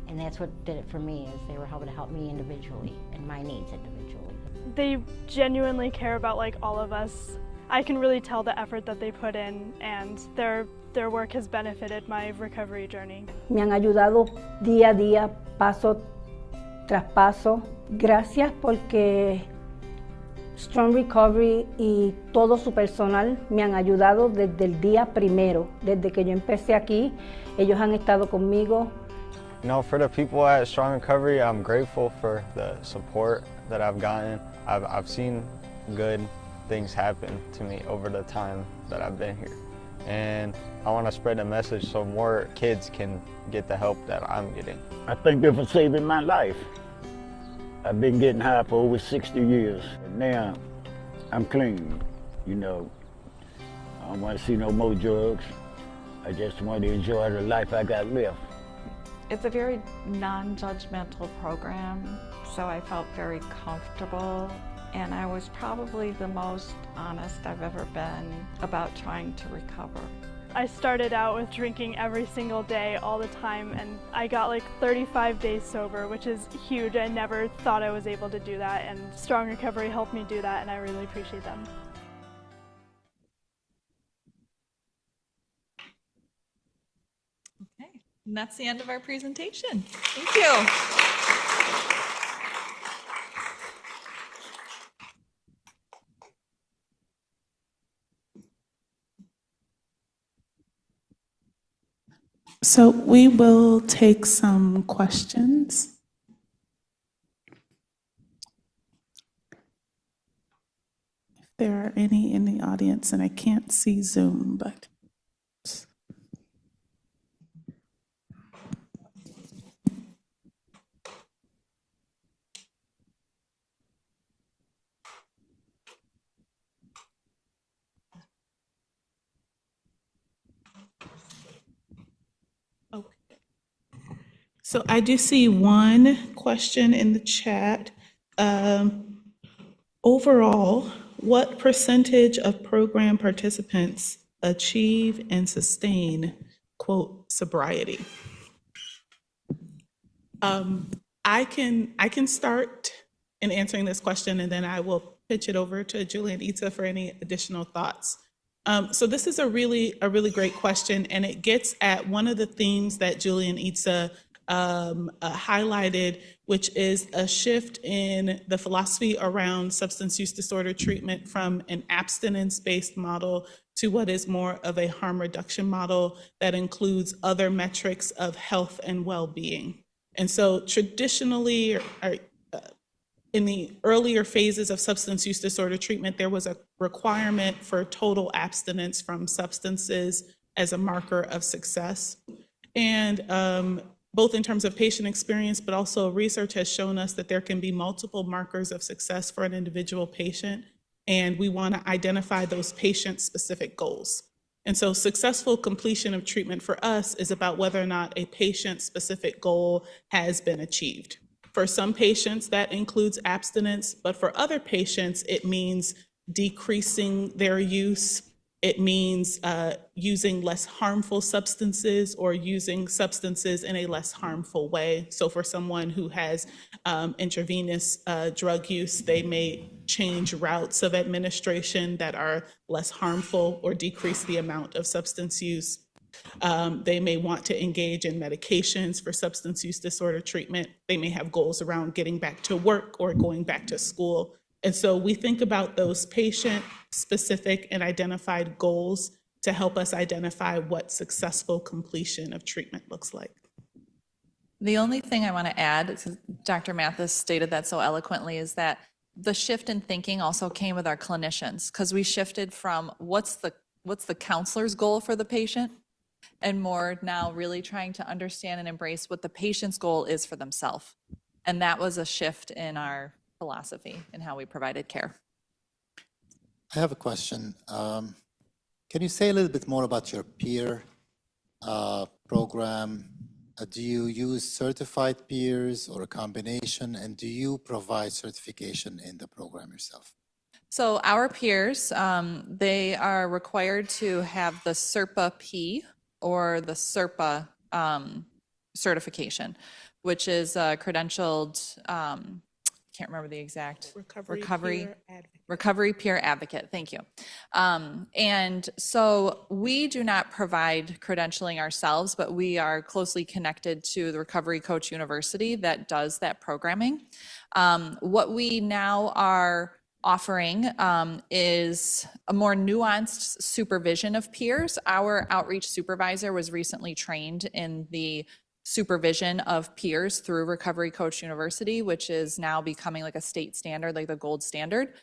and that's what did it for me, is they were able to help me individually and my needs individually. They genuinely care about like all of us. I can really tell the effort that they put in, and their work has benefited my recovery journey. Me han ayudado día a día, paso tras paso. Gracias porque Strong Recovery y todo su personal me han ayudado desde el día primero. Desde que yo empecé aquí, ellos han estado conmigo. You know, for the people at Strong Recovery, I'm grateful for the support that I've gotten. I've seen good things happen to me over the time that I've been here. And I want to spread the message so more kids can get the help that I'm getting. I thank them for saving my life. I've been getting high for over 60 years. And now I'm clean, you know. I don't want to see no more drugs. I just want to enjoy the life I got left. It's a very non-judgmental program, so I felt very comfortable. And I was probably the most honest I've ever been about trying to recover. I started out with drinking every single day all the time, and I got like 35 days sober, which is huge. I never thought I was able to do that, and Strong Recovery helped me do that, and I really appreciate them. Okay, and that's the end of our presentation. Thank you. So we will take some questions. If there are any in the audience, and I can't see Zoom, but. So I do see one question in the chat. Overall, what percentage of program participants achieve and sustain, quote, sobriety? I can start in answering this question, and then I will pitch it over to Julie and Itza for any additional thoughts. So this is a really great question, and it gets at one of the themes that Julie and Itza highlighted, which is a shift in the philosophy around substance use disorder treatment from an abstinence-based model to what is more of a harm reduction model that includes other metrics of health and well-being. And so traditionally, in the earlier phases of substance use disorder treatment, there was a requirement for total abstinence from substances as a marker of success. And both in terms of patient experience, but also research has shown us that there can be multiple markers of success for an individual patient, and we want to identify those patient-specific goals. And so successful completion of treatment for us is about whether or not a patient-specific goal has been achieved. For some patients, that includes abstinence, but for other patients, it means decreasing their use. It means using less harmful substances or using substances in a less harmful way. So for someone who has intravenous drug use, they may change routes of administration that are less harmful or decrease the amount of substance use. They may want to engage in medications for substance use disorder treatment. They may have goals around getting back to work or going back to school. And so we think about those patient-specific and identified goals to help us identify what successful completion of treatment looks like. The only thing I want to add, Dr. Mathis stated that so eloquently, is that the shift in thinking also came with our clinicians, because we shifted from what's the counselor's goal for the patient, and more now really trying to understand and embrace what the patient's goal is for themselves. And that was a shift in our philosophy and how we provided care. I have a question. Can you say a little bit more about your peer program? Do you use certified peers or a combination? And do you provide certification in the program yourself? So our peers, they are required to have the SERPA-P or the SERPA certification, which is credentialed, can't remember the exact, Recovery Peer Advocate, thank you. And so we do not provide credentialing ourselves, but we are closely connected to the Recovery Coach University that does that programming. What we now are offering is a more nuanced supervision of peers. Our outreach supervisor was recently trained in the supervision of peers through Recovery Coach University, which is now becoming like a state standard, like the gold standard.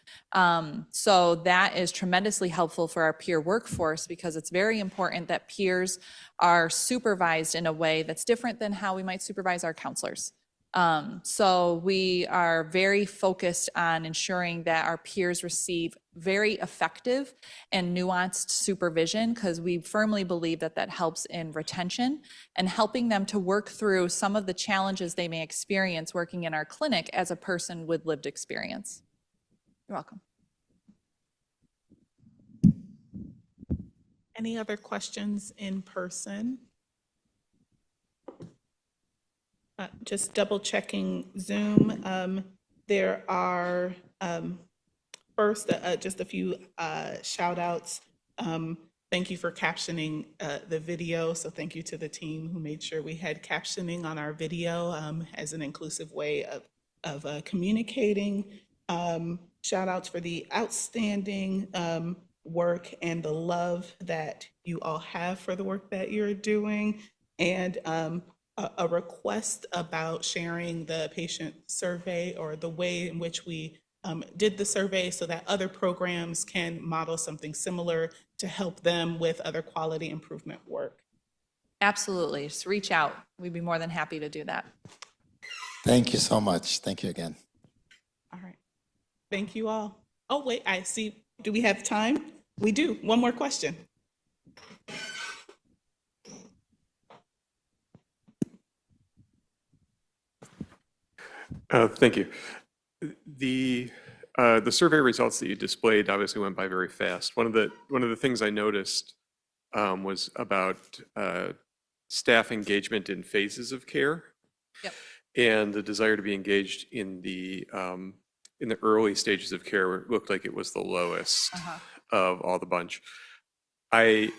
So that is tremendously helpful for our peer workforce, because it's very important that peers are supervised in a way that's different than how we might supervise our counselors. So we are very focused on ensuring that our peers receive very effective and nuanced supervision, because we firmly believe that that helps in retention and helping them to work through some of the challenges they may experience working in our clinic as a person with lived experience. You're welcome. Any other questions in person? Just double checking Zoom. There are first just a few shout outs. Thank you for captioning the video. So thank you to the team who made sure we had captioning on our video as an inclusive way of communicating. Shout outs for the outstanding work and the love that you all have for the work that you're doing. And a request about sharing the patient survey or the way in which we did the survey so that other programs can model something similar to help them with other quality improvement work. Absolutely. Just reach out. We'd be more than happy to do that. Thank you so much. Thank you again. All right. Thank you all. Oh, wait, I see. Do we have time? We do. One more question. Thank you. The survey results that you displayed obviously went by very fast. One of the things I noticed was about staff engagement in phases of care. Yep. And the desire to be engaged in the early stages of care looked like it was the lowest of all the bunch. I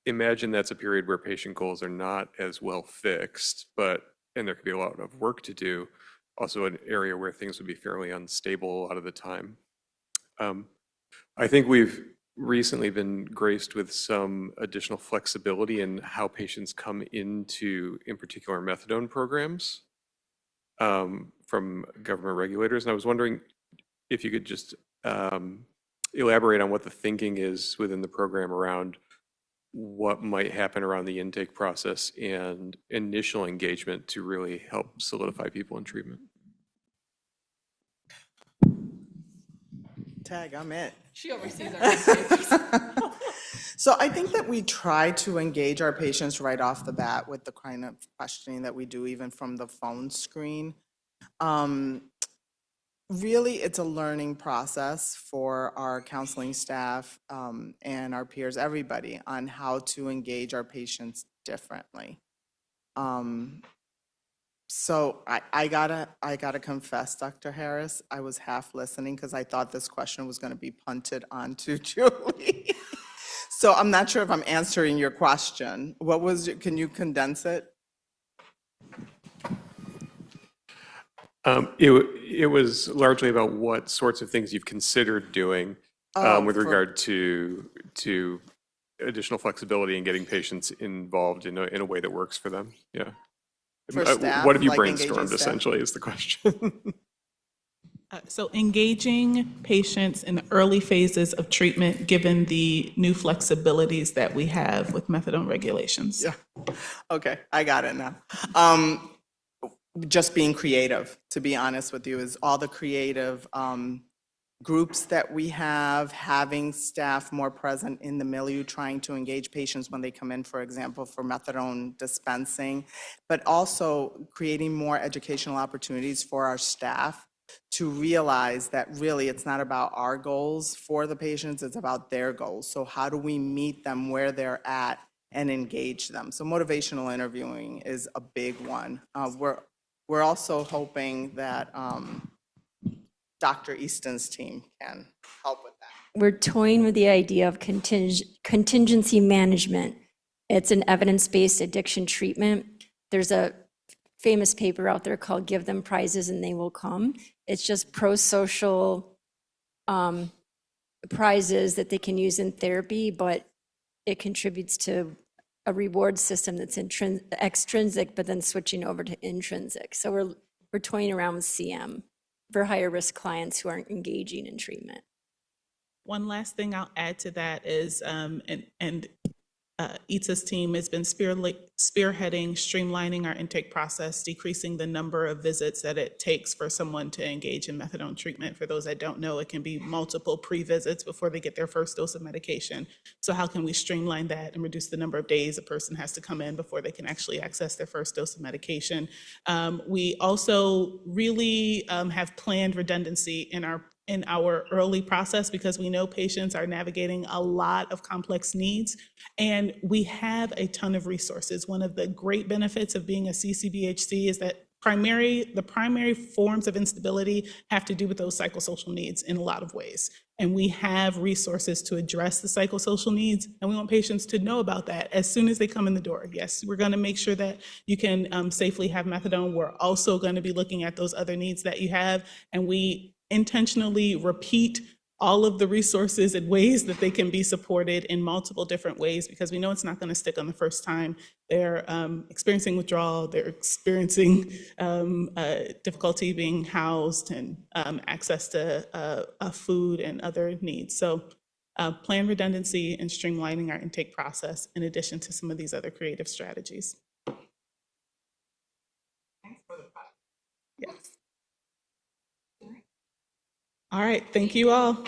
imagine that's a period where patient goals are not as well fixed, and there could be a lot of work to do. Also an area where things would be fairly unstable a lot of the time. I think we've recently been graced with some additional flexibility in how patients come into, in particular, methadone programs from government regulators. And I was wondering if you could just elaborate on what the thinking is within the program around what might happen around the intake process and initial engagement to really help solidify people in treatment. Tag, I'm it. She oversees our intake. So I think that we try to engage our patients right off the bat with the kind of questioning that we do even from the phone screen. Really, it's a learning process for our counseling staff and our peers, everybody, on how to engage our patients differently. So I gotta confess, Dr. Harris, I was half listening because I thought this question was going to be punted onto Julie. So I'm not sure if I'm answering your question. What was it? Can you condense it? It was largely about what sorts of things you've considered doing with regard to additional flexibility in getting patients involved in a way that works for them. Yeah. For staff, what have you like engaging brainstormed, staff? essentially, is the question. So engaging patients in the early phases of treatment, given the new flexibilities that we have with methadone regulations. Yeah. Okay, I got it now. Just being creative, to be honest with you, is all the creative groups that we have, having staff more present in the milieu, trying to engage patients when they come in, for example, for methadone dispensing, but also creating more educational opportunities for our staff to realize that really it's not about our goals for the patients, it's about their goals. So how do we meet them where they're at and engage them? So motivational interviewing is a big one. We're also hoping that Dr. Easton's team can help with that. We're toying with the idea of contingency management. It's an evidence-based addiction treatment. There's a famous paper out there called Give Them Prizes and They Will Come. It's just pro-social prizes that they can use in therapy, but it contributes to a reward system that's extrinsic, but then switching over to intrinsic. So we're toying around with CM for higher risk clients who aren't engaging in treatment. One last thing I'll add to that is, Itza's team has been spearheading, streamlining our intake process, decreasing the number of visits that it takes for someone to engage in methadone treatment. For those that don't know, it can be multiple pre-visits before they get their first dose of medication. So how can we streamline that and reduce the number of days a person has to come in before they can actually access their first dose of medication? We also really have planned redundancy in in our early process because we know patients are navigating a lot of complex needs, and we have a ton of resources. One of the great benefits of being a CCBHC is that the primary forms of instability have to do with those psychosocial needs in a lot of ways. And we have resources to address the psychosocial needs, and we want patients to know about that as soon as they come in the door. Yes, we're going to make sure that you can safely have methadone. We're also going to be looking at those other needs that you have, and we intentionally repeat all of the resources and ways that they can be supported in multiple different ways, because we know it's not going to stick on the first time. They're experiencing withdrawal, they're experiencing difficulty being housed, and access to food and other needs. So plan redundancy and streamlining our intake process in addition to some of these other creative strategies. Yes. All right, thank you all.